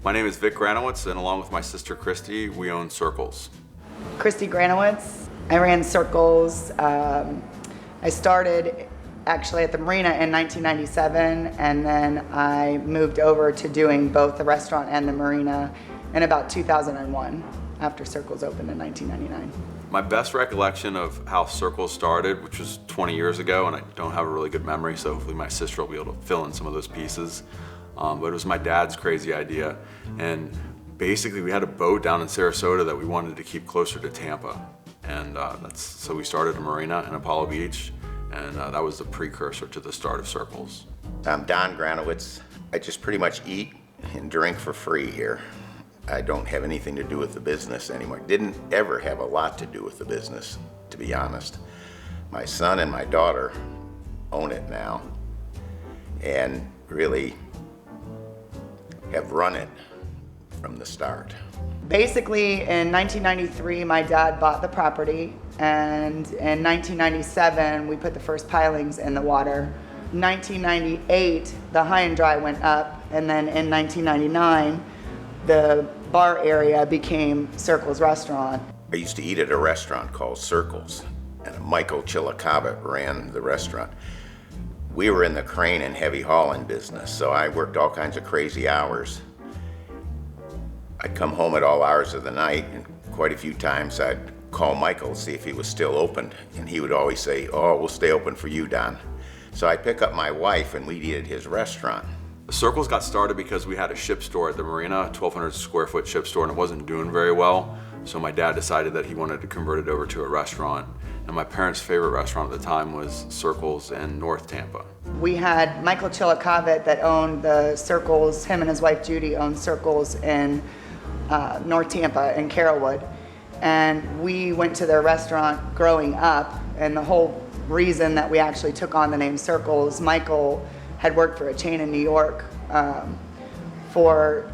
My name is Vic Granowitz, and along with my sister Christy, we own Circles. Christy Granowitz. I ran Circles. I started actually at the marina in 1997, and then I moved over to doing both the restaurant and the marina in about 2001 after Circles opened in 1999. My best recollection of how Circles started, which was 20 years ago, and I don't have a really good memory, so hopefully my sister will be able to fill in some of those pieces. But it was my dad's crazy idea, and basically we had a boat down in Sarasota that we wanted to keep closer to Tampa, and so we started a marina in Apollo Beach, and that was the precursor to the start of Circles. I'm Don Granowitz. I just pretty much eat and drink for free here. I don't have anything to do with the business anymore. Didn't ever have a lot to do with the business, to be honest. My son and my daughter own it now, and really have run it from the start. Basically, in 1993, my dad bought the property, and in 1997, we put the first pilings in the water. 1998, the high and dry went up, and then in 1999, the bar area became Circles Restaurant. I used to eat at a restaurant called Circles, and Michael Chillicothe ran the restaurant. We were in the crane and heavy hauling business, so I worked all kinds of crazy hours. I'd come home at all hours of the night, and quite a few times I'd call Michael to see if he was still open, and he would always say, "Oh, we'll stay open for you, Don." So I'd pick up my wife and we'd eat at his restaurant. Circles got started because we had a ship store at the marina, a 1,200 square foot ship store, and it wasn't doing very well. So my dad decided that he wanted to convert it over to a restaurant. And my parents' favorite restaurant at the time was Circles in North Tampa. We had Michael Chillicothe that owned the Circles. Him and his wife Judy owned Circles in North Tampa in Carrollwood. And we went to their restaurant growing up, and the whole reason that we actually took on the name Circles, Michael had worked for a chain in New York for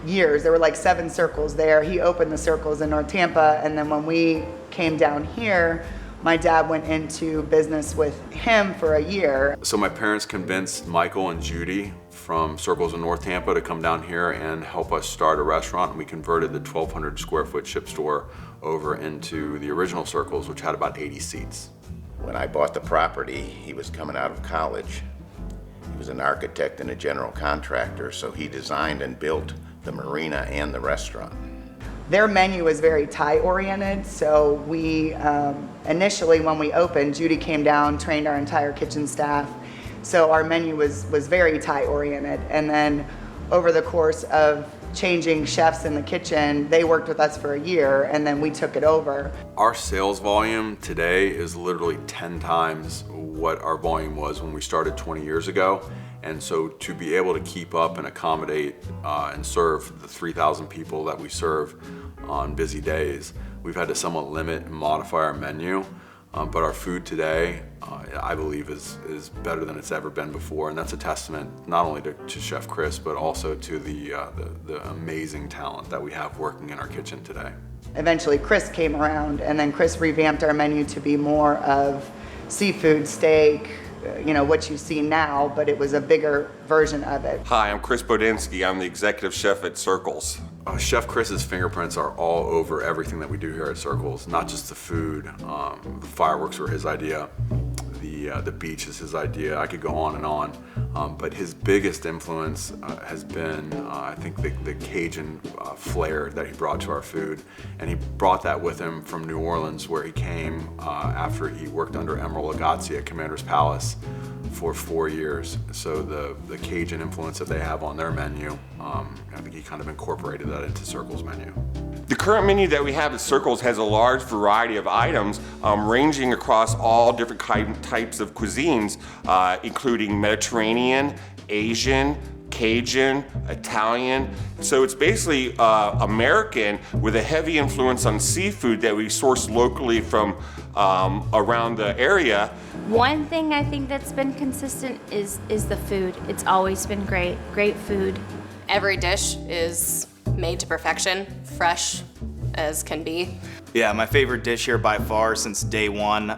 years. There were like 7 Circles there. He opened the Circles in North Tampa, and then when we came down here, my dad went into business with him for a year. So my parents convinced Michael and Judy from Circles in North Tampa to come down here and help us start a restaurant, and we converted the 1,200 square foot ship store over into the original Circles, which had about 80 seats. When I bought the property, he was coming out of college. He was an architect and a general contractor, so he designed and built the marina and the restaurant. Their menu was very Thai-oriented, so we, initially when we opened, Judy came down, trained our entire kitchen staff, so our menu was very Thai-oriented. And then over the course of changing chefs in the kitchen, they worked with us for a year, and then we took it over. Our sales volume today is literally 10 times what our volume was when we started 20 years ago. And so to be able to keep up and accommodate and serve the 3,000 people that we serve on busy days, we've had to somewhat limit and modify our menu. But our food today, I believe, is better than it's ever been before, and that's a testament not only to Chef Chris, but also to the amazing talent that we have working in our kitchen today. Eventually Chris came around, and then Chris revamped our menu to be more of seafood, steak, what you see now, but it was a bigger version of it. Hi, I'm Chris Bodinsky. I'm the executive chef at Circles. Chef Chris's fingerprints are all over everything that we do here at Circles, not just the food. The fireworks were his idea. The beach is his idea. I could go on and on. But his biggest influence has been, I think, the Cajun flair that he brought to our food. And he brought that with him from New Orleans, where he came after he worked under Emeril Lagasse at Commander's Palace for 4 years. So the Cajun influence that they have on their menu, I think he kind of incorporated that into Circles' menu. The current menu that we have at Circles has a large variety of items ranging across all different types of cuisines, including Mediterranean, Asian, Cajun, Italian. So it's basically American with a heavy influence on seafood that we source locally from around the area. One thing I think that's been consistent is the food. It's always been great food. Every dish is made to perfection, fresh as can be. Yeah, my favorite dish here by far since day one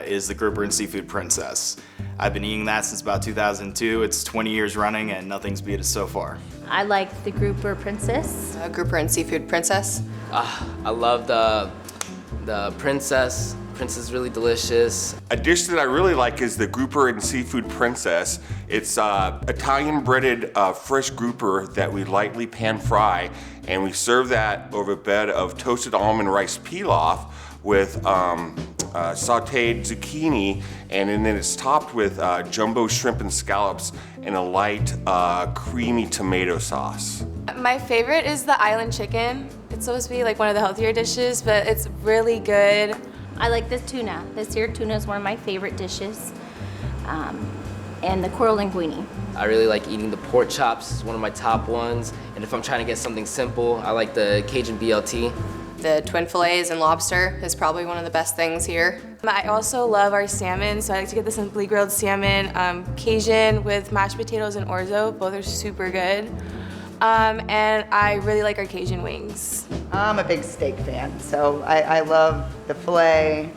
is the grouper and seafood princess. I've been eating that since about 2002. It's 20 years running and nothing's beat it so far. I like the grouper princess. Grouper and seafood princess. I love the princess. Princess is really delicious. A dish that I really like is the grouper and seafood princess. It's Italian breaded fresh grouper that we lightly pan fry, and we serve that over a bed of toasted almond rice pilaf with sauteed zucchini, and then it's topped with jumbo shrimp and scallops and a light creamy tomato sauce. My favorite is the island chicken. It's supposed to be like one of the healthier dishes, but it's really good. I like the tuna. This here tuna is one of my favorite dishes. And the coral linguine. I really like eating the pork chops. It's one of my top ones. And if I'm trying to get something simple, I like the Cajun BLT. The twin fillets and lobster is probably one of the best things here. I also love our salmon, so I like to get the simply grilled salmon, Cajun with mashed potatoes and orzo. Both are super good. And I really like our Cajun wings. I'm a big steak fan, so I love the filet,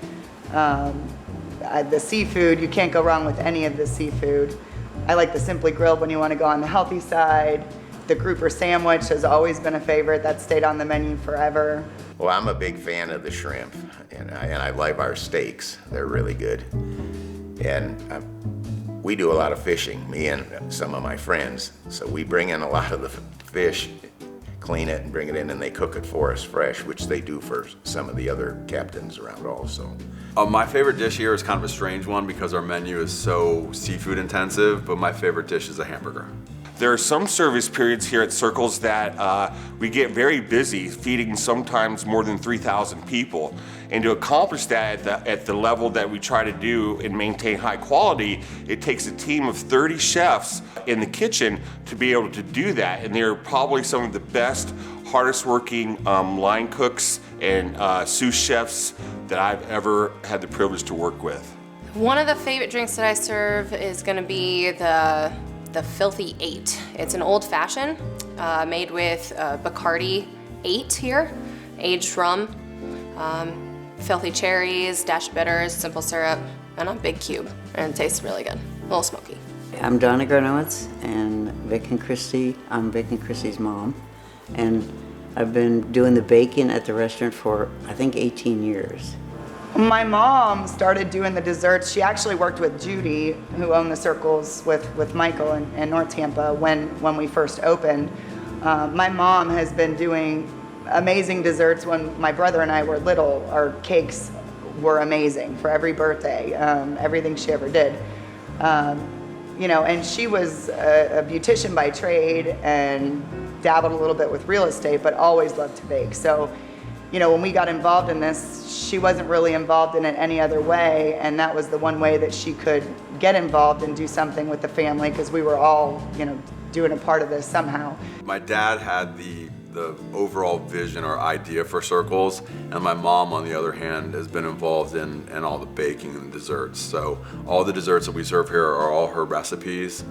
the seafood. You can't go wrong with any of the seafood. I like the simply grilled when you want to go on the healthy side. The grouper sandwich has always been a favorite. That's stayed on the menu forever. Well, I'm a big fan of the shrimp, and I love our steaks. They're really good. And we do a lot of fishing, me and some of my friends. So we bring in a lot of the fish, clean it and bring it in, and they cook it for us fresh, which they do for some of the other captains around also. My favorite dish here is kind of a strange one because our menu is so seafood intensive, but my favorite dish is a hamburger. There are some service periods here at Circles that we get very busy, feeding sometimes more than 3,000 people. And to accomplish that at the level that we try to do and maintain high quality, it takes a team of 30 chefs in the kitchen to be able to do that. And they're probably some of the best, hardest working line cooks and sous chefs that I've ever had the privilege to work with. One of the favorite drinks that I serve is gonna be the Filthy 8. It's an old fashioned made with Bacardi 8 here, aged rum, filthy cherries, dashed bitters, simple syrup, and a big cube. And it tastes really good, a little smoky. I'm Donna Gronowitz, and Vic and Christy. I'm Vic and Christy's mom, and I've been doing the baking at the restaurant for I think 18 years. My mom started doing the desserts. She actually worked with Judy, who owned the Circles with Michael in North Tampa when we first opened. My mom has been doing amazing desserts. When my brother and I were little, our cakes were amazing for every birthday, everything she ever did. And she was a beautician by trade and dabbled a little bit with real estate, but always loved to bake. So, when we got involved in this, she wasn't really involved in it any other way, and that was the one way that she could get involved and do something with the family, because we were all, doing a part of this somehow. My dad had the overall vision or idea for Circles, and my mom, on the other hand, has been involved in all the baking and desserts. So all the desserts that we serve here are all her recipes.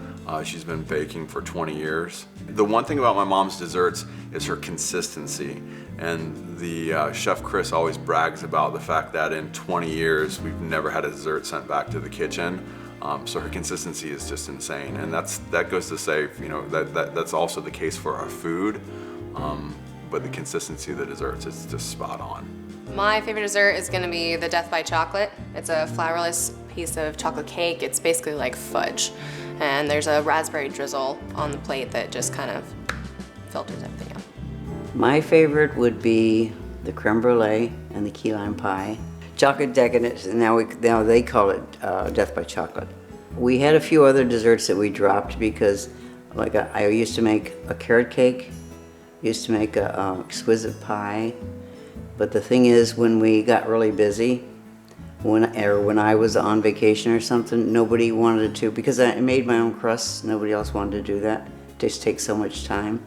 She's been baking for 20 years. The one thing about my mom's desserts is her consistency. And the Chef Chris always brags about the fact that in 20 years, we've never had a dessert sent back to the kitchen. So her consistency is just insane. And that goes to say, that's also the case for our food. But the consistency of the desserts is just spot on. My favorite dessert is gonna be the Death by Chocolate. It's a flourless piece of chocolate cake. It's basically like fudge. And there's a raspberry drizzle on the plate that just kind of filters everything out. My favorite would be the creme brulee and the key lime pie. Chocolate decadence, and now they call it Death by Chocolate. We had a few other desserts that we dropped because, I used to make a carrot cake, used to make a exquisite pie, but the thing is, when we got really busy, when I was on vacation or something, nobody wanted to, because I made my own crusts, nobody else wanted to do that. It just takes so much time.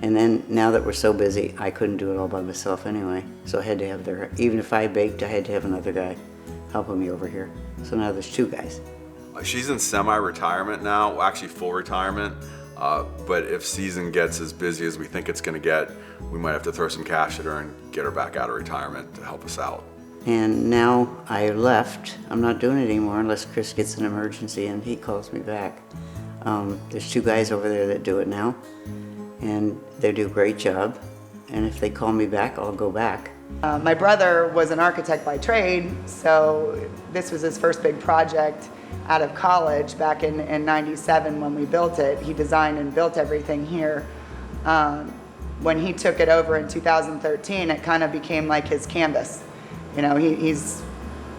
And then now that we're so busy, I couldn't do it all by myself anyway. So I had to have even if I baked, I had to have another guy helping me over here. So now there's two guys. She's in semi-retirement now, well, actually full retirement. But if season gets as busy as we think it's gonna get, we might have to throw some cash at her and get her back out of retirement to help us out. And now I left. I'm not doing it anymore unless Chris gets an emergency and he calls me back. There's two guys over there that do it now. and they do a great job. And if they call me back, I'll go back. My brother was an architect by trade, so this was his first big project out of college back in '97 when we built it. He designed and built everything here. When he took it over in 2013, it kind of became like his canvas. You know, he's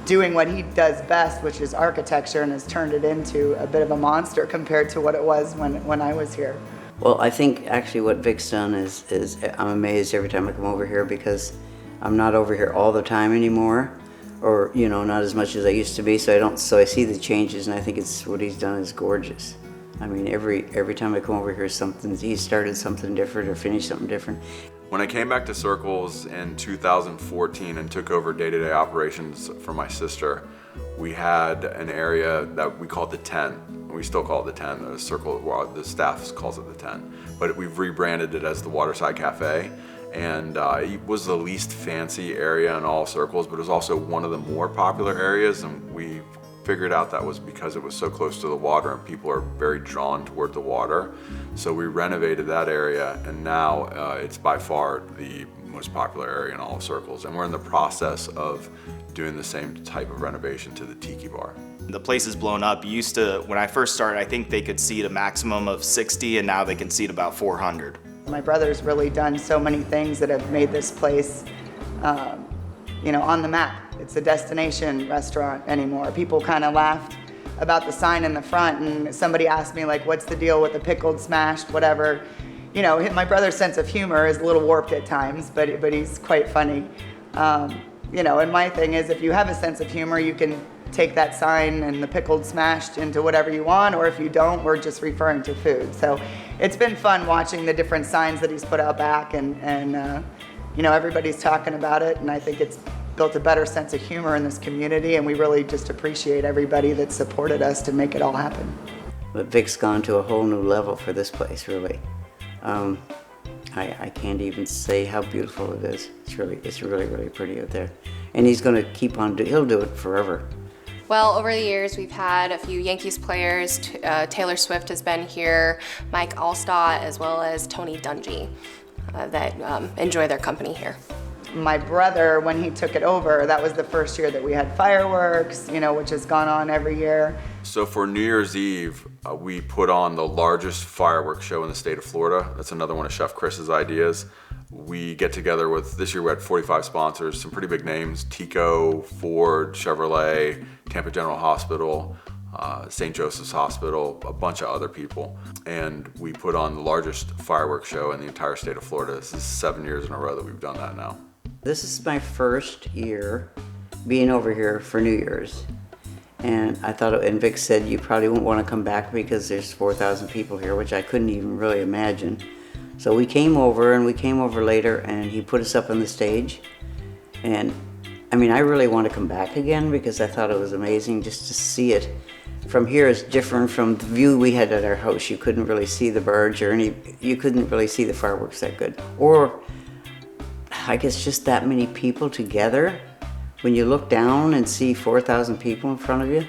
doing what he does best, which is architecture, and has turned it into a bit of a monster compared to what it was when I was here. Well, I think actually what Vic's done is I'm amazed every time I come over here, because I'm not over here all the time anymore, or you know, not as much as I used to be. So I see the changes, and I think it's what he's done is gorgeous. I mean, every time I come over here, he started something different or finished something different. When I came back to Circles in 2014 and took over day-to-day operations for my sister, we had an area that we called the 10. We still call it the 10. The Circle, well, the staff calls it the 10. But we've rebranded it as the Waterside Cafe. And it was the least fancy area in all Circles, but it was also one of the more popular areas. And we figured out that was because it was so close to the water and people are very drawn toward the water. So we renovated that area, and now it's by far the most popular area in all of Circles. And we're in the process of doing the same type of renovation to the Tiki Bar. The place is blown up. Used to, when I first started, I think they could seat a maximum of 60, and now they can seat about 400. My brother's really done so many things that have made this place, you know, on the map. It's a destination restaurant anymore. People kind of laughed about the sign in the front, and somebody asked me, like, what's the deal with the pickled, smashed, whatever. You know, my brother's sense of humor is a little warped at times, but he's quite funny. You know, and my thing is, if you have a sense of humor, you can take that sign and the pickled, smashed into whatever you want, or if you don't, we're just referring to food. So it's been fun watching the different signs that he's put out back, and you know, everybody's talking about it, and I think it's built a better sense of humor in this community, and we really just appreciate everybody that supported us to make it all happen. But Vic's gone to a whole new level for this place, really. I can't even say how beautiful it is. It's really, really pretty out there. And he's going to keep on, he'll do it forever. Well, over the years, we've had a few Yankees players. Taylor Swift has been here, Mike Alstott, as well as Tony Dungy, that enjoy their company here. My brother, when he took it over, that was the first year that we had fireworks, you know, which has gone on every year. So for New Year's Eve, we put on the largest fireworks show in the state of Florida. That's another one of Chef Chris's ideas. We get together with, this year we had 45 sponsors, some pretty big names: Tico, Ford, Chevrolet, Tampa General Hospital, St. Joseph's Hospital, a bunch of other people. And we put on the largest fireworks show in the entire state of Florida. This is 7 years in a row that we've done that now. This is my first year being over here for New Year's. And I thought, and Vic said, you probably won't want to come back because there's 4,000 people here, which I couldn't even really imagine. So we came over, and we came over later, and he put us up on the stage. And I mean, I really want to come back again because I thought it was amazing just to see it. From here is different from the view we had at our house. You couldn't really see the barge or you couldn't really see the fireworks that good. Or I guess just that many people together. When you look down and see 4,000 people in front of you,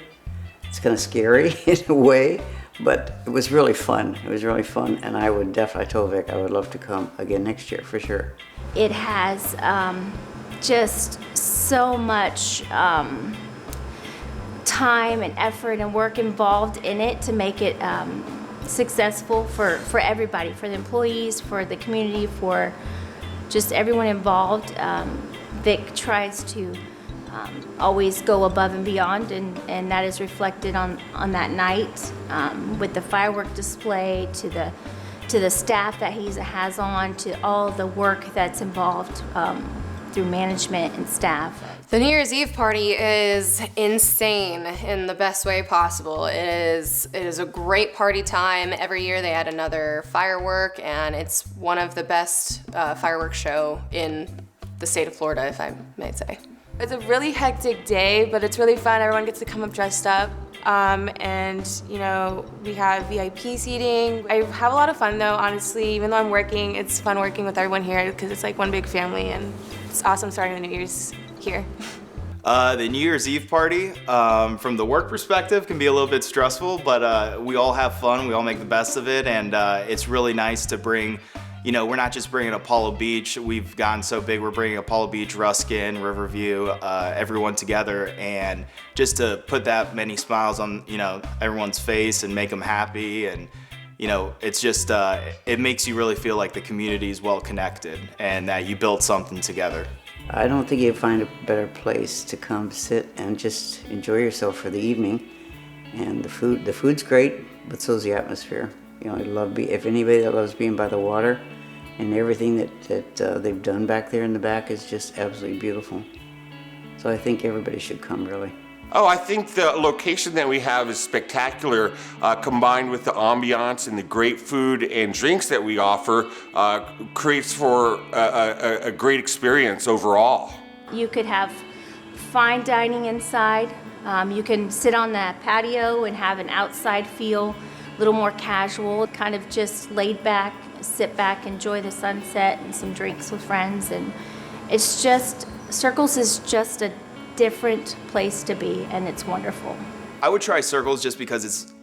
it's kind of scary in a way, but it was really fun. It was really fun, and I would definitely, I told Vic I would love to come again next year for sure. It has just so much time and effort and work involved in it to make it successful for everybody, for the employees, for the community, for just everyone involved. Vic tries to always go above and beyond, and that is reflected on that night with the firework display, to the staff that he has on, to all the work that's involved through management and staff. The New Year's Eve party is insane in the best way possible. It is a great party time. Every year they add another firework, and it's one of the best fireworks show in the state of Florida, if I may say. It's a really hectic day, but it's really fun. Everyone gets to come up dressed up. And, you know, we have VIP seating. I have a lot of fun, though, honestly. Even though I'm working, it's fun working with everyone here because it's like one big family, and it's awesome starting the New Year's here. The New Year's Eve party, from the work perspective, can be a little bit stressful, but we all have fun. We all make the best of it, and it's really nice to bring you know, we're not just bringing Apollo Beach. We've gotten so big, we're bringing Apollo Beach, Ruskin, Riverview, everyone together, and just to put that many smiles on, you know, everyone's face and make them happy. And you know, it's just, it makes you really feel like the community is well connected and that you built something together. I don't think you'd find a better place to come sit and just enjoy yourself for the evening. And the food's great, but so's the atmosphere. You know, if anybody that loves being by the water, and everything that they've done back there in the back is just absolutely beautiful. So I think everybody should come, really. Oh, I think the location that we have is spectacular, combined with the ambiance and the great food and drinks that we offer, creates for a great experience overall. You could have fine dining inside. You can sit on that patio and have an outside feel, a little more casual, kind of just laid back, sit back, enjoy the sunset and some drinks with friends. And it's just, Circles is just a different place to be, and it's wonderful. I would try Circles just because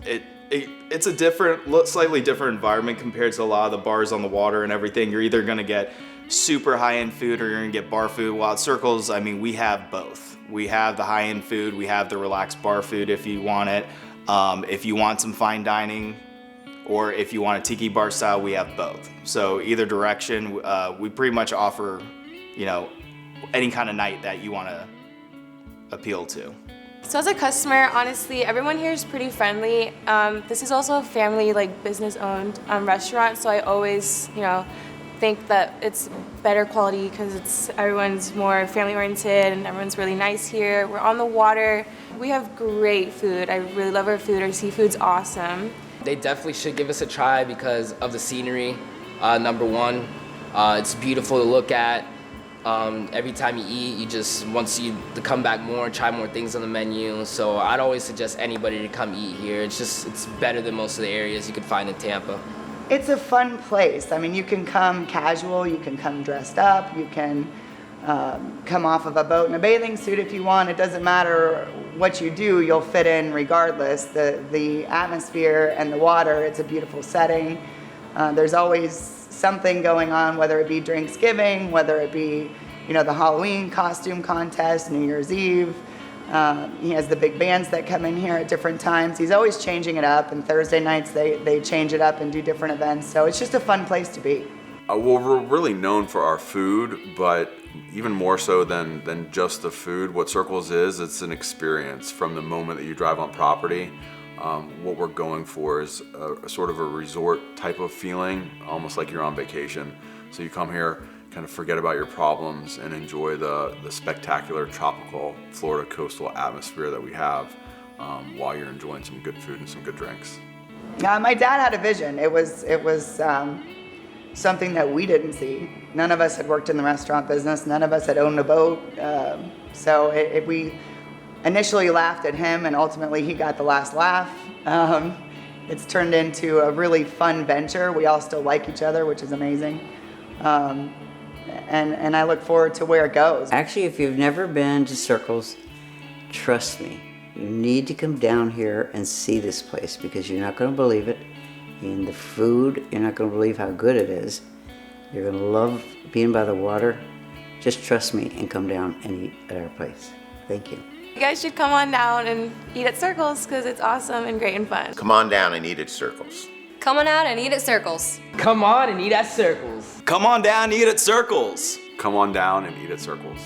it's a different, slightly different environment compared to a lot of the bars on the water and everything. You're either gonna get super high-end food or you're gonna get bar food. While at Circles, I mean, we have both. We have the high-end food, we have the relaxed bar food if you want it. If you want some fine dining, or if you want a tiki bar style, we have both. So either direction, we pretty much offer, you know, any kind of night that you wanna appeal to. So as a customer, honestly, everyone here is pretty friendly. This is also a family, like, business-owned restaurant, so I always, you know, think that it's better quality because everyone's more family-oriented and everyone's really nice here. We're on the water. We have great food. I really love our food. Our seafood's awesome. They definitely should give us a try because of the scenery, number one. It's beautiful to look at. Every time you eat, you just want you to come back more, try more things on the menu. So I'd always suggest anybody to come eat here. It's better than most of the areas you could find in Tampa. It's a fun place. I mean, you can come casual, you can come dressed up, you can come off of a boat in a bathing suit if you want. It doesn't matter what you do, you'll fit in regardless. The atmosphere and the water, it's a beautiful setting. There's always something going on, whether it be Drinksgiving, whether it be, you know, the Halloween costume contest, New Year's Eve. He has the big bands that come in here at different times. He's always changing it up, and Thursday nights they change it up and do different events. So it's just a fun place to be. Well, we're really known for our food, but even more so than just the food, what Circles is, it's an experience from the moment that you drive on property. What we're going for is a sort of a resort type of feeling, almost like you're on vacation. So you come here, kind of forget about your problems and enjoy the spectacular tropical Florida coastal atmosphere that we have while you're enjoying some good food and some good drinks. My dad had a vision. It was something that we didn't see. None of us had worked in the restaurant business. None of us had owned a boat. So we initially laughed at him, and ultimately he got the last laugh. It's turned into a really fun venture. We all still like each other, which is amazing. And I look forward to where it goes. Actually, if you've never been to Circles, trust me, you need to come down here and see this place because you're not going to believe it. And the food, you're not going to believe how good it is. You're going to love being by the water. Just trust me and come down and eat at our place. Thank you. You guys should come on down and eat at Circles because it's awesome and great and fun. Come on down and eat at Circles. Come on out and eat at Circles. Come on and eat at Circles. Come on down and eat at Circles. Come on down and eat at Circles.